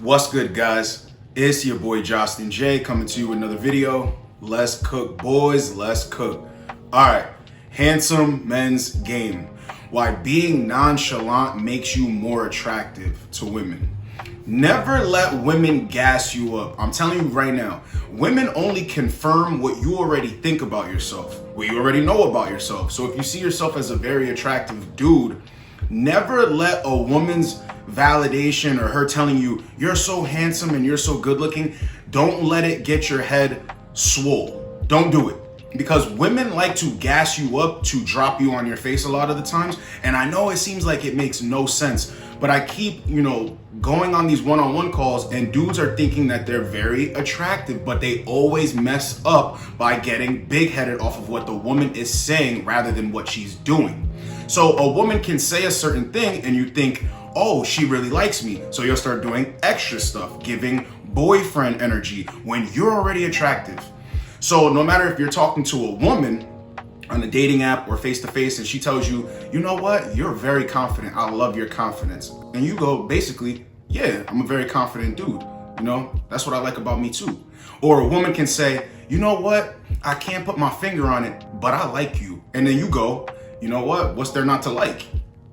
What's good, guys? It's your boy Justin J coming to you with another video. Let's cook, boys. Let's cook. All right, handsome men's game. Why being nonchalant makes you more attractive to women. Never let women gas you up. I'm telling you right now, women only confirm what you already think about yourself, what you already know about yourself. So if you see yourself as a very attractive dude, never let a woman's validation or her telling you you're so handsome and you're so good looking, don't let it get your head swole. Don't do it. Because women like to gas you up to drop you on your face a lot of the times. And I know it seems like it makes no sense, but I keep, going on these one-on-one calls and dudes are thinking that they're very attractive, but they always mess up by getting big-headed off of what the woman is saying rather than what she's doing. So a woman can say a certain thing and you think, oh, she really likes me. So you'll start doing extra stuff, giving boyfriend energy when you're already attractive. So no matter if you're talking to a woman on a dating app or face-to-face and she tells you, you know what, you're very confident. I love your confidence. And you go, basically, yeah, I'm a very confident dude. That's what I like about me too. Or a woman can say, you know what, I can't put my finger on it, but I like you. And then you go, you know what, what's there not to like?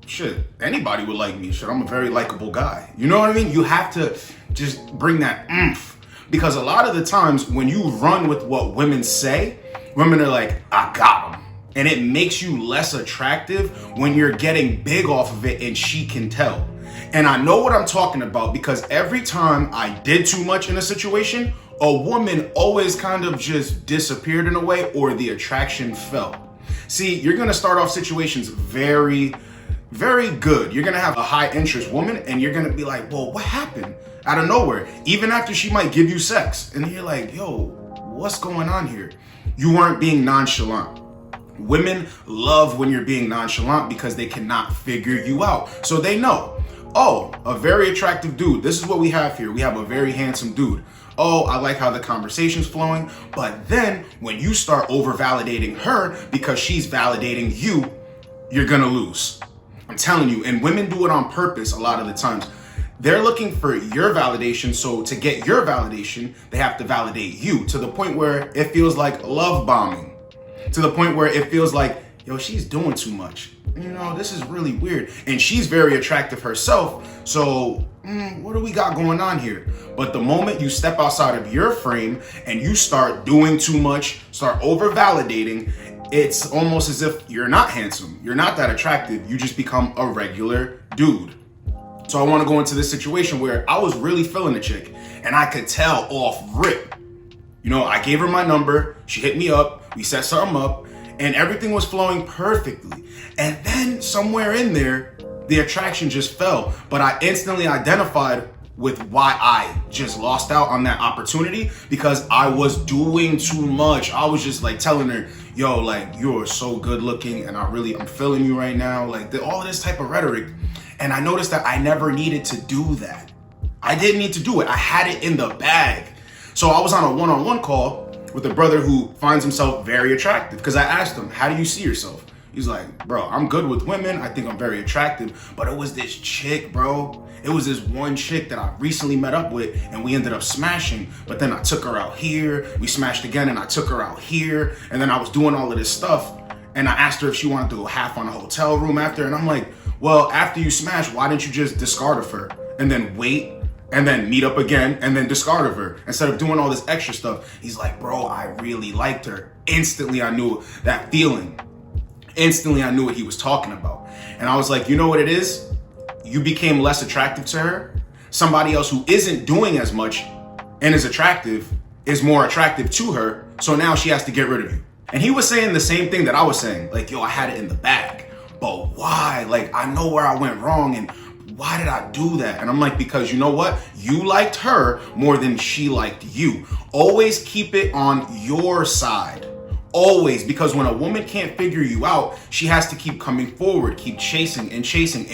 Shit, anybody would like me. Shit, I'm a very likable guy. You know what I mean? You have to just bring that oomph. Because a lot of the times when you run with what women say, women are like, I got them. And it makes you less attractive when you're getting big off of it and she can tell. And I know what I'm talking about because every time I did too much in a situation, a woman always kind of just disappeared in a way or the attraction fell. See, you're going to start off situations very, very good. You're going to have a high interest woman and you're going to be like, well, what happened? Out of nowhere, even after she might give you sex. And you're like, yo, what's going on here? You weren't being nonchalant. Women love when you're being nonchalant because they cannot figure you out. So they know, oh, a very attractive dude. This is what we have here. We have a very handsome dude. Oh, I like how the conversation's flowing. But then when you start over-validating her because she's validating you, you're gonna lose. I'm telling you, and women do it on purpose a lot of the times. They're looking for your validation, so to get your validation, they have to validate you to the point where it feels like love bombing, to the point where it feels like, yo, she's doing too much. This is really weird. And she's very attractive herself, so what do we got going on here? But the moment you step outside of your frame and you start doing too much, start over-validating, it's almost as if you're not handsome, you're not that attractive, you just become a regular dude. So I want to go into this situation where I was really feeling the chick and I could tell off rip. I gave her my number, she hit me up, we set something up, and everything was flowing perfectly. And then somewhere in there, the attraction just fell. But I instantly identified with why I just lost out on that opportunity because I was doing too much. I was just like telling her, yo, like, you're so good looking and I'm feeling you right now. Like all this type of rhetoric. And I noticed that I never needed to do that. I didn't need to do it. I had it in the bag. So I was on a one-on-one call with a brother who finds himself very attractive because I asked him, how do you see yourself? He's like, bro, I'm good with women. I think I'm very attractive. But it was this chick, bro. It was this one chick that I recently met up with and we ended up smashing. But then I took her out here. We smashed again and I took her out here. And then I was doing all of this stuff. And I asked her if she wanted to go half on a hotel room after. And I'm like, well, after you smash, why didn't you just discard of her and then wait and then meet up again and then discard of her instead of doing all this extra stuff? He's like, bro, I really liked her. Instantly, I knew that feeling. Instantly, I knew what he was talking about. And I was like, you know what it is? You became less attractive to her. Somebody else who isn't doing as much and is attractive is more attractive to her. So now she has to get rid of you. And he was saying the same thing that I was saying. Like, yo, I had it in the bag. But why? Like, I know where I went wrong and why did I do that? And I'm like, because you know what? You liked her more than she liked you. Always keep it on your side. Always. Because when a woman can't figure you out, she has to keep coming forward, keep chasing, and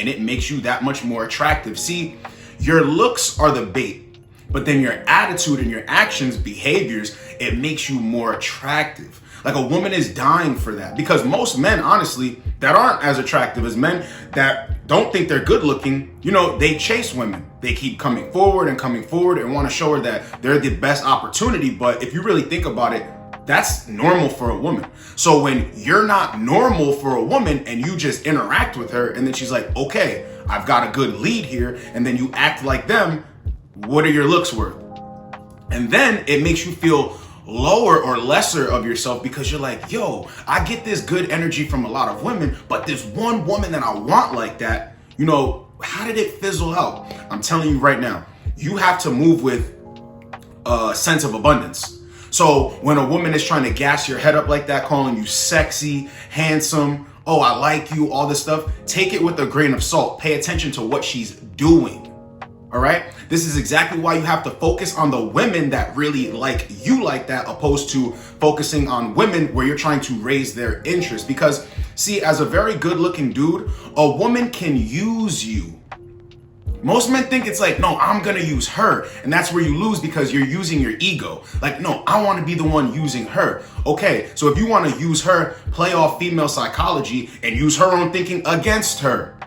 it makes you that much more attractive. See, your looks are the bait. But then your attitude and your actions, behaviors, it makes you more attractive. Like a woman is dying for that, because most men, honestly, that aren't as attractive as men that don't think they're good looking, they chase women. They keep coming forward and want to show her that they're the best opportunity. But if you really think about it, that's normal for a woman. So when you're not normal for a woman and you just interact with her and then she's like, okay, I've got a good lead here, and then you act like them, what are your looks worth? And then it makes you feel lower or lesser of yourself, because you're like, yo, I get this good energy from a lot of women, but this one woman that I want like that, how did it fizzle out? I'm telling you right now, you have to move with a sense of abundance. So when a woman is trying to gas your head up like that, calling you sexy, handsome, oh, I like you, all this stuff, take it with a grain of salt. Pay attention to what she's doing. All right. This is exactly why you have to focus on the women that really like you like that, opposed to focusing on women where you're trying to raise their interest. Because see, as a very good looking dude, a woman can use you. Most men think it's like, no, I'm going to use her. And that's where you lose, because you're using your ego. Like, no, I want to be the one using her. Okay, so if you want to use her, play off female psychology and use her own thinking against her.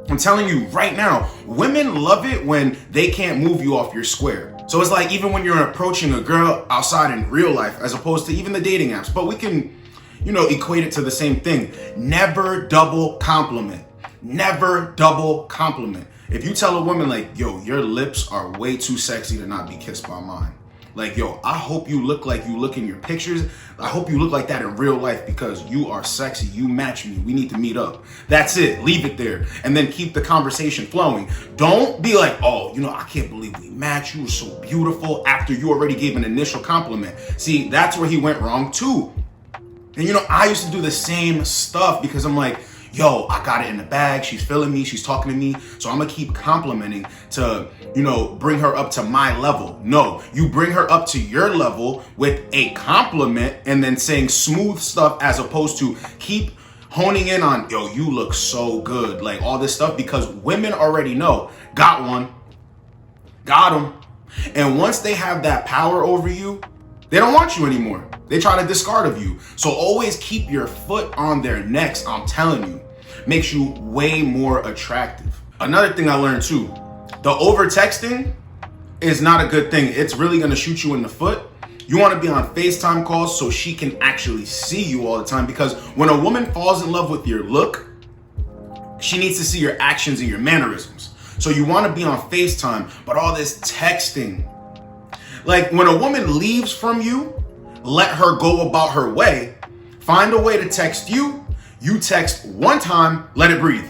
I'm telling you right now, women love it when they can't move you off your square. So it's like, even when you're approaching a girl outside in real life, as opposed to even the dating apps, but we can, equate it to the same thing. Never double compliment. Never double compliment. If you tell a woman like, yo, your lips are way too sexy to not be kissed by mine. Like, yo, I hope you look like you look in your pictures. I hope you look like that in real life, because you are sexy. You match me. We need to meet up. That's it. Leave it there. And then keep the conversation flowing. Don't be like, oh, I can't believe we match. You were so beautiful, after you already gave an initial compliment. See, that's where he went wrong too. And I used to do the same stuff, because I'm like, yo, I got it in the bag. She's feeling me. She's talking to me. So I'm going to keep complimenting to, bring her up to my level. No, you bring her up to your level with a compliment and then saying smooth stuff, as opposed to keep honing in on, yo, you look so good. Like all this stuff, because women already know, got one, got them. And once they have that power over you, they don't want you anymore. They try to discard of you. So always keep your foot on their necks. I'm telling you, makes you way more attractive. Another thing I learned too, the over texting is not a good thing. It's really going to shoot you in the foot. You want to be on FaceTime calls so she can actually see you all the time, because when a woman falls in love with your look, she needs to see your actions and your mannerisms. So you want to be on FaceTime, but all this texting, like when a woman leaves from you, let her go about her way. Find a way to text you. You text one time, let it breathe.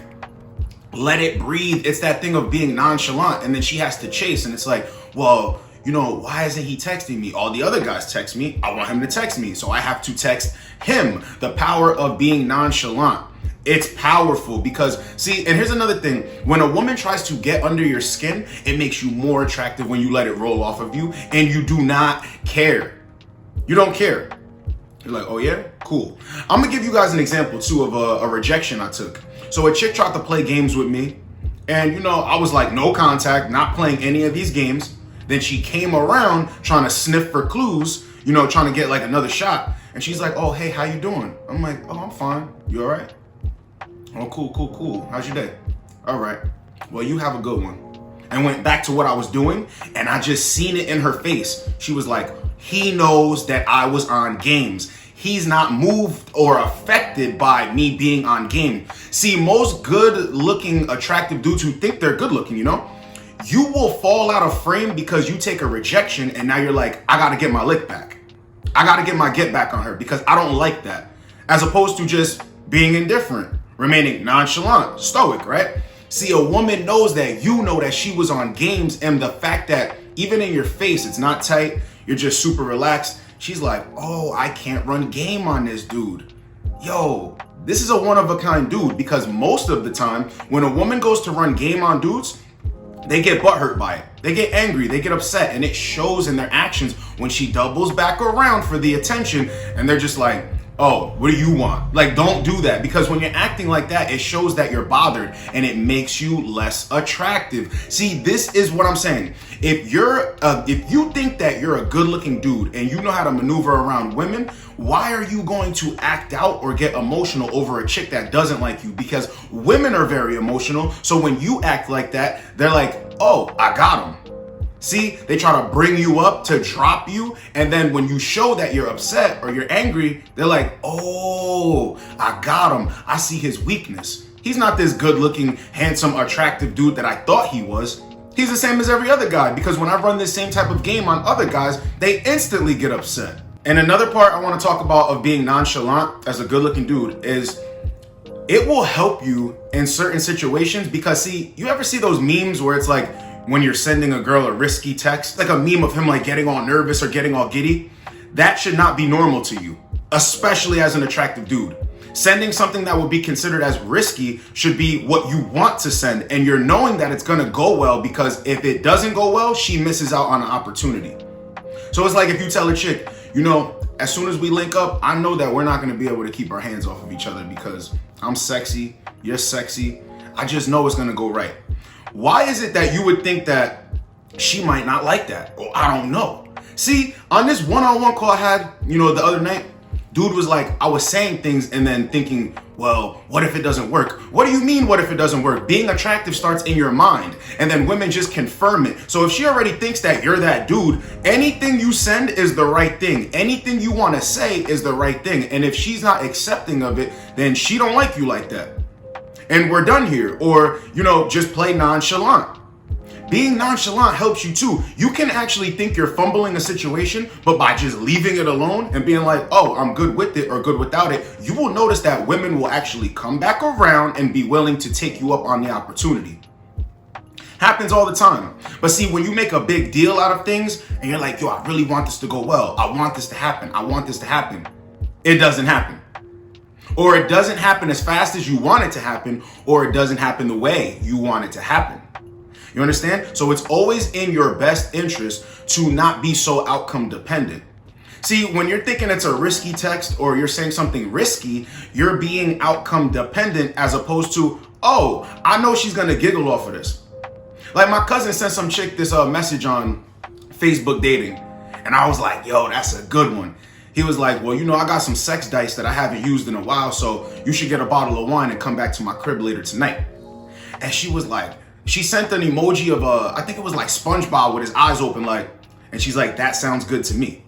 Let it breathe. It's that thing of being nonchalant, and then she has to chase. And it's like, well, why isn't he texting me? All the other guys text me. I want him to text me, so I have to text him. The power of being nonchalant. It's powerful, because see, and here's another thing. When a woman tries to get under your skin, it makes you more attractive when you let it roll off of you and you do not care. You don't care. You're like, oh yeah, cool. I'm gonna give you guys an example too of a rejection I took. So a chick tried to play games with me, and I was like, no contact, not playing any of these games. Then she came around trying to sniff for clues, trying to get like another shot. And she's like, oh, hey, how you doing? I'm like, oh, I'm fine. You all right? Oh, cool. How's your day? All right. Well, you have a good one. And went back to what I was doing, and I just seen it in her face. She was like, he knows that I was on games. He's not moved or affected by me being on game. See, most good looking, attractive dudes who think they're good looking, you will fall out of frame because you take a rejection, and now you're like, I got to get my lick back. I got to get my get back on her, because I don't like that. As opposed to just being indifferent, remaining nonchalant, stoic, right? See, a woman knows that you know that she was on games, and the fact that even in your face, it's not tight, you're just super relaxed. She's like, oh, I can't run game on this dude. Yo, this is a one-of-a-kind dude, because most of the time, when a woman goes to run game on dudes, they get butthurt by it. They get angry, they get upset, and it shows in their actions when she doubles back around for the attention, and they're just like, oh, what do you want? Like, don't do that, because when you're acting like that, it shows that you're bothered and it makes you less attractive. See, this is what I'm saying. If you think that you're a good-looking dude and you know how to maneuver around women, why are you going to act out or get emotional over a chick that doesn't like you? Because women are very emotional. So when you act like that, they're like, oh, I got him. See, they try to bring you up to drop you, and then when you show that you're upset or you're angry, they're like, oh, I got him. I see his weakness. He's not this good-looking, handsome, attractive dude that I thought he was. He's the same as every other guy, because when I run this same type of game on other guys, they instantly get upset. And another part I want to talk about of being nonchalant as a good-looking dude is it will help you in certain situations, because see, you ever see those memes where it's like, when you're sending a girl a risky text, like a meme of him like getting all nervous or getting all giddy, that should not be normal to you, especially as an attractive dude. Sending something that would be considered as risky should be what you want to send, and you're knowing that it's gonna go well, because if it doesn't go well, she misses out on an opportunity. So it's like if you tell a chick, you know, as soon as we link up, I know that we're not gonna be able to keep our hands off of each other because I'm sexy, you're sexy, I just know it's gonna go right. Why is it that you would think that she might not like that? Or I don't know. See, on this one-on-one call I had, you know, the other night, dude was like, I was saying things and then thinking, well, what if it doesn't work? What do you mean, what if it doesn't work? Being attractive starts in your mind, and then women just confirm it. So if she already thinks that you're that dude, anything you send is the right thing. Anything you want to say is the right thing. And if she's not accepting of it, then she don't like you like that. And we're done here. Or, you know, just play nonchalant. Being nonchalant helps you too. You can actually think you're fumbling a situation, but by just leaving it alone and being like, oh, I'm good with it or good without it, you will notice that women will actually come back around and be willing to take you up on the opportunity. Happens all the time. But see, when you make a big deal out of things and you're like, yo, I really want this to go well. I want this to happen. I want this to happen. It doesn't happen. Or it doesn't happen as fast as you want it to happen, or it doesn't happen the way you want it to happen. You understand? So it's always in your best interest to not be so outcome dependent. See, when you're thinking it's a risky text or you're saying something risky, you're being outcome dependent as opposed to, oh, I know she's gonna giggle off of this. Like my cousin sent some chick this message on Facebook dating, and I was like, yo, that's a good one. He was like, well, you know, I got some sex dice that I haven't used in a while, so you should get a bottle of wine and come back to my crib later tonight. And she was like, she sent an emoji of I think it was like SpongeBob with his eyes open, like, and she's like, that sounds good to me.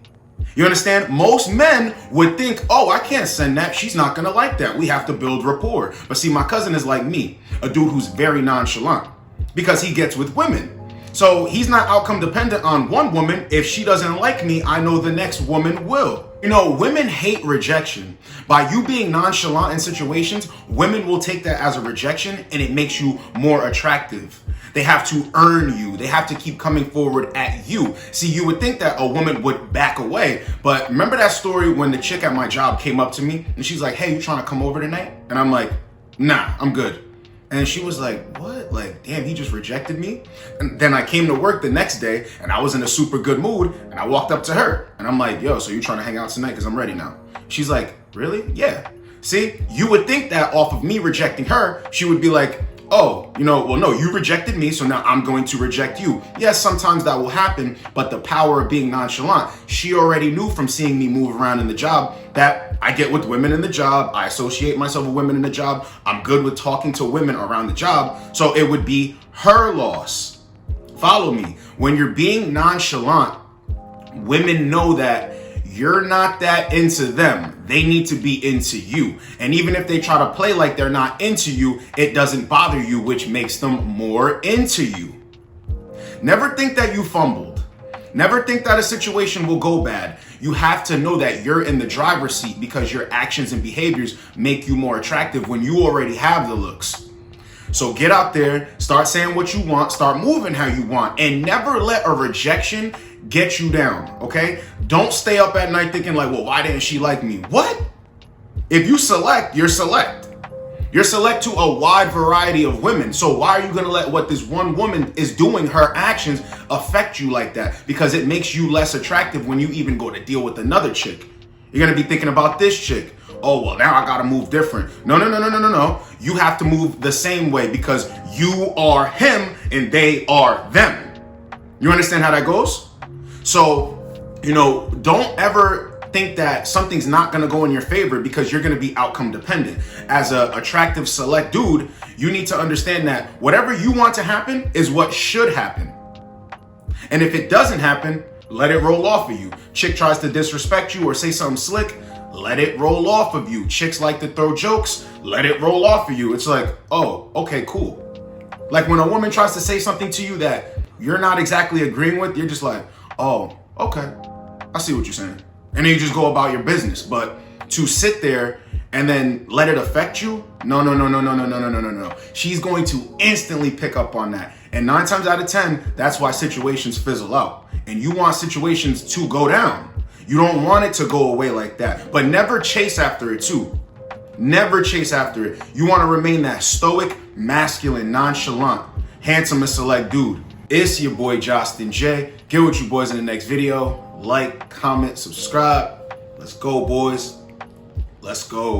You understand? Most men would think, oh, I can't send that. She's not gonna like that. We have to build rapport. But see, my cousin is like me, a dude who's very nonchalant because he gets with women. So he's not outcome dependent on one woman. If she doesn't like me, I know the next woman will. You know, women hate rejection. By you being nonchalant in situations, women will take that as a rejection and it makes you more attractive. They have to earn you. They have to keep coming forward at you. See, you would think that a woman would back away, but remember that story when the chick at my job came up to me and she's like, hey, you trying to come over tonight? And I'm like, nah, I'm good. And she was like, what? Like, damn, he just rejected me? And then I came to work the next day and I was in a super good mood and I walked up to her and I'm like, yo, so you trying to hang out tonight? Because I'm ready now. She's like, really? Yeah. See, you would think that off of me rejecting her, she would be like, oh, you know, well, no, you rejected me, so now I'm going to reject you. Yes, sometimes that will happen, but the power of being nonchalant, she already knew from seeing me move around in the job that I get with women in the job, I associate myself with women in the job, I'm good with talking to women around the job, so it would be her loss. Follow me. When you're being nonchalant, women know that you're not that into them. They need to be into you. And even if they try to play like they're not into you, it doesn't bother you, which makes them more into you. Never think that you fumbled. Never think that a situation will go bad. You have to know that you're in the driver's seat because your actions and behaviors make you more attractive when you already have the looks. So get out there, start saying what you want, start moving how you want, and never let a rejection get you down, okay? Don't stay up at night thinking like, well, why didn't she like me? What? If you select, you're select. You're select to a wide variety of women. So why are you gonna let what this one woman is doing, her actions, affect you like that? Because it makes you less attractive when you even go to deal with another chick. You're gonna be thinking about this chick. Oh, well, now I gotta move different. No. You have to move the same way because you are him and they are them. You understand how that goes? So, don't ever think that something's not gonna go in your favor because you're gonna be outcome dependent. As a attractive, select dude, you need to understand that whatever you want to happen is what should happen. And if it doesn't happen, let it roll off of you. Chick tries to disrespect you or say something slick, let it roll off of you. Chicks like to throw jokes, let it roll off of you. It's like, oh, okay, cool. Like when a woman tries to say something to you that you're not exactly agreeing with, you're just like, oh, okay, I see what you're saying. And then you just go about your business. But to sit there and then let it affect you, no. She's going to instantly pick up on that. And 9 times out of 10, that's why situations fizzle out. And you want situations to go down. You don't want it to go away like that. But never chase after it too. Never chase after it. You want to remain that stoic, masculine, nonchalant, handsome and select dude. It's your boy Justin J. Get with you boys in the next video. Like, comment, subscribe. Let's go, boys. Let's go.